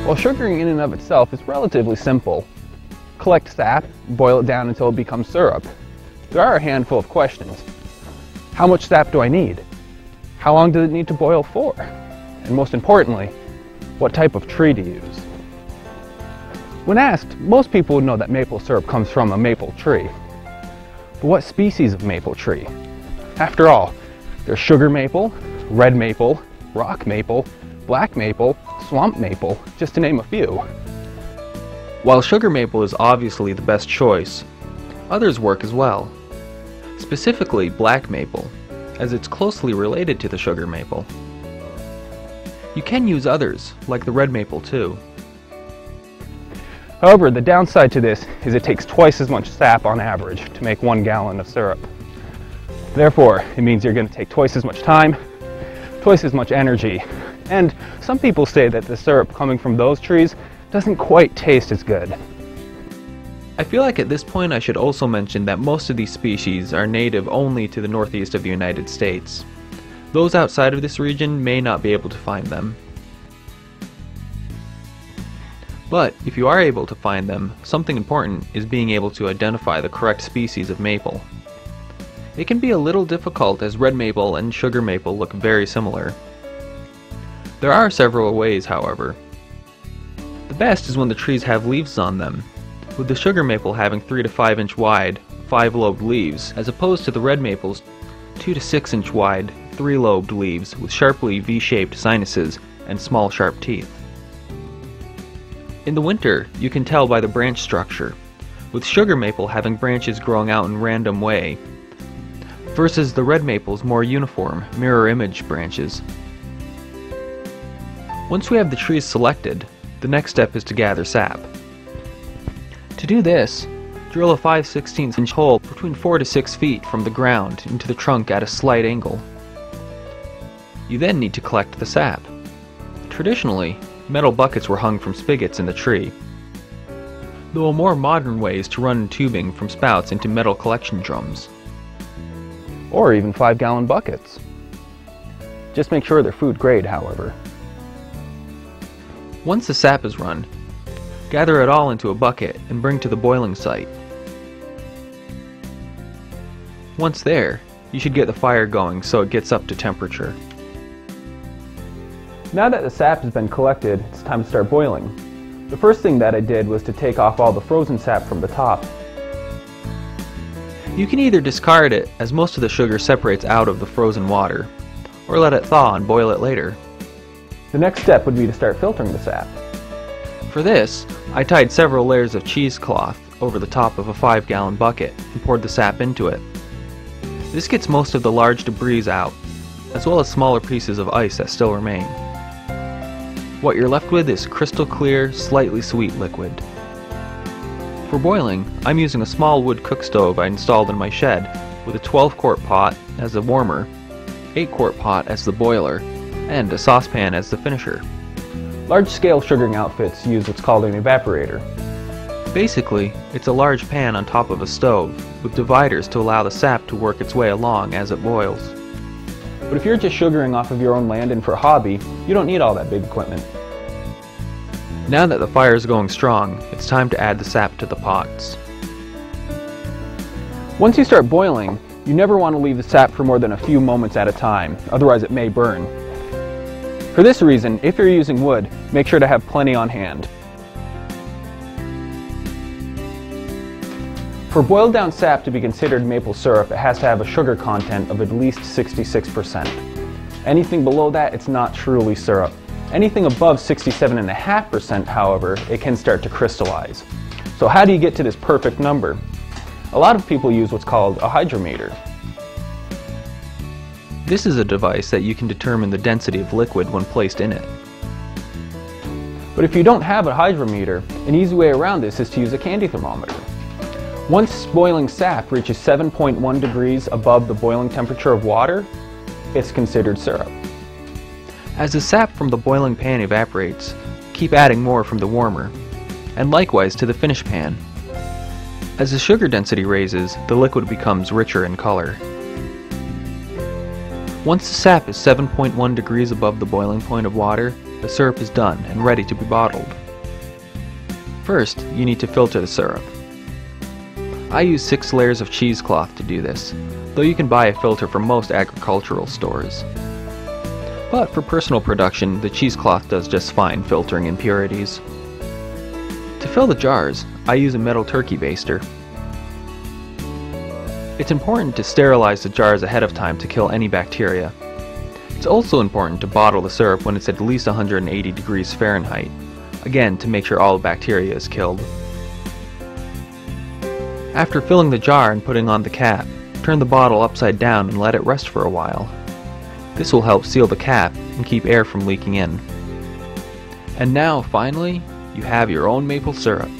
While sugaring in and of itself is relatively simple, collect sap, boil it down until it becomes syrup, there are a handful of questions. How much sap do I need? How long does it need to boil for? And most importantly, what type of tree to use? When asked, most people would know that maple syrup comes from a maple tree. But what species of maple tree? After all, there's sugar maple, red maple, rock maple, black maple, swamp maple, just to name a few. While sugar maple is obviously the best choice, others work as well. Specifically black maple, as it's closely related to the sugar maple. You can use others, like the red maple too. However, the downside to this is it takes twice as much sap on average to make 1 gallon of syrup. Therefore, it means you're going to take twice as much time, twice as much energy, and some people say that the syrup coming from those trees doesn't quite taste as good. I feel like at this point I should also mention that most of these species are native only to the northeast of the United States. Those outside of this region may not be able to find them. But if you are able to find them, something important is being able to identify the correct species of maple. It can be a little difficult as red maple and sugar maple look very similar. There are several ways, however. The best is when the trees have leaves on them, with the sugar maple having 3 to 5 inch wide, 5-lobed leaves, as opposed to the red maple's 2 to 6 inch wide, 3-lobed leaves with sharply V-shaped sinuses and small sharp teeth. In the winter, you can tell by the branch structure, with sugar maple having branches growing out in random way, versus the red maple's more uniform, mirror image branches. Once we have the trees selected, the next step is to gather sap. To do this, drill a 5/16 inch hole between 4 to 6 feet from the ground into the trunk at a slight angle. You then need to collect the sap. Traditionally, metal buckets were hung from spigots in the tree, though a more modern way is to run tubing from spouts into metal collection drums. Or even 5-gallon buckets. Just make sure they're food grade, however. Once the sap is run, gather it all into a bucket and bring to the boiling site. Once there, you should get the fire going so it gets up to temperature. Now that the sap has been collected, it's time to start boiling. The first thing that I did was to take off all the frozen sap from the top. You can either discard it, as most of the sugar separates out of the frozen water, or let it thaw and boil it later. The next step would be to start filtering the sap. For this, I tied several layers of cheesecloth over the top of a 5-gallon bucket and poured the sap into it. This gets most of the large debris out, as well as smaller pieces of ice that still remain. What you're left with is crystal clear, slightly sweet liquid. For boiling, I'm using a small wood cook stove I installed in my shed with a 12-quart pot as the warmer, 8-quart pot as the boiler, and a saucepan as the finisher. Large-scale sugaring outfits use what's called an evaporator. Basically, it's a large pan on top of a stove, with dividers to allow the sap to work its way along as it boils. But if you're just sugaring off of your own land and for a hobby, you don't need all that big equipment. Now that the fire is going strong, it's time to add the sap to the pots. Once you start boiling, you never want to leave the sap for more than a few moments at a time, otherwise it may burn. For this reason, if you're using wood, make sure to have plenty on hand. For boiled down sap to be considered maple syrup, it has to have a sugar content of at least 66%. Anything below that, it's not truly syrup. Anything above 67.5%, however, it can start to crystallize. So how do you get to this perfect number? A lot of people use what's called a hydrometer. This is a device that you can determine the density of liquid when placed in it. But if you don't have a hydrometer, an easy way around this is to use a candy thermometer. Once boiling sap reaches 7.1 degrees above the boiling temperature of water, it's considered syrup. As the sap from the boiling pan evaporates, keep adding more from the warmer, and likewise to the finish pan. As the sugar density raises, the liquid becomes richer in color. Once the sap is 7.1 degrees above the boiling point of water, the syrup is done and ready to be bottled. First, you need to filter the syrup. I use 6 layers of cheesecloth to do this, though you can buy a filter from most agricultural stores. But for personal production, the cheesecloth does just fine filtering impurities. To fill the jars, I use a metal turkey baster. It's important to sterilize the jars ahead of time to kill any bacteria. It's also important to bottle the syrup when it's at least 180 degrees Fahrenheit, again to make sure all the bacteria is killed. After filling the jar and putting on the cap, turn the bottle upside down and let it rest for a while. This will help seal the cap and keep air from leaking in. And now, finally, you have your own maple syrup.